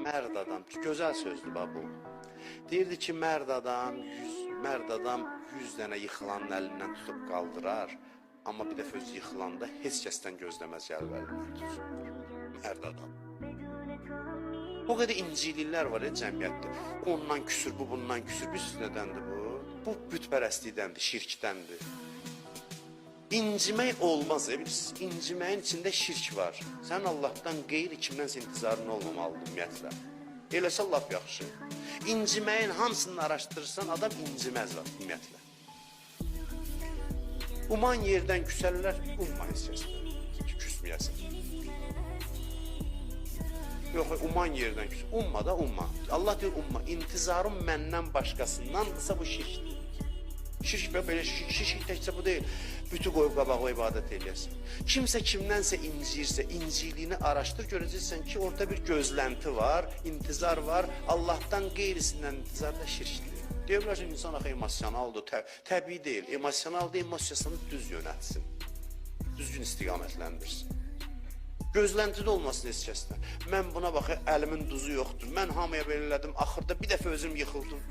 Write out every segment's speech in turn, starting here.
mərd adam, gözəl sözdür bax bu. Deyirdi ki, mərd adam 100 dənə yıxılanın əlindən tutub qaldırar, amma bir dəfə öz yıxılanda heç kəsdən gözləməz gəlib əlindən tutsun. Mərd adam. O qədər incikliklər var cəmiyyətdə. Ondan küsür, bu bundan küsür. Biz nədəndir bu? Bu bütpərəstlikdəndir, şirkdəndir. İncimək olmaz, bilirsiniz. İnciməyin içində şirk var. Sən Allahdan qeyri kimdənsə intizarın olmamalıdır ümumiyyətlə. Eləsə lap yaxşı. İnciməyin hamısını araşdırırsan, adam inciməz var ümumiyyətlə. Uman yerdən küsərlər, umma heç kəsdən. Küsməyəsən. Yox, uman yerdən küsür. Umma da umma. Allah deyir umma. İntizarım məndən başqasındandırsa bu şirkdir. Şirk belə şirk təkcə bu deyil. Bütü qoyub qabağa ibadət eləyəsin. Kimsə kimdənsə inciyirsə, incikliyini araşdır, görəcəksən ki, orada bir gözlənti var, intizar var. Allahdan qeyrisindən intizar da şirkdir. Deyirlər ki, insan axı emosionaldır, təbii deyil. Emosionaldır, emosiyasını düz yönətsin. Düzgün istiqamətləndirsin. Gözləntidə olmasın heç kəsdən. Mən buna baxı, əlimin duzu yoxdur. Mən hamıya belə elədim, axırda bir dəfə özüm yıxıldım.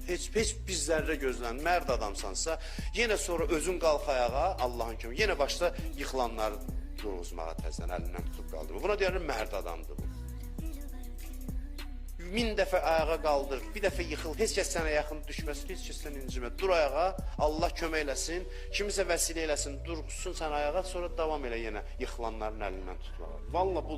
Heç bir zərrə gözlən, mərd adamsansa, yenə sonra özün qalx ayağa, Allahın kimi, yenə başda yıxılanları durğuzmağa təzdən, əlindən tutub qaldırma. Buna deyərlər, mərd adamdır bu. 1000 dəfə ayağa qaldır, bir dəfə yıxıl, heç kəs sənə yaxın düşməsin, heç kəs sənə incimə. Dur ayağa, Allah kömək eləsin, kimisə vəsilə eləsin, dursun sən ayağa, sonra davam elə yenə yıxılanların əlindən tutmağa. Vallahi budur.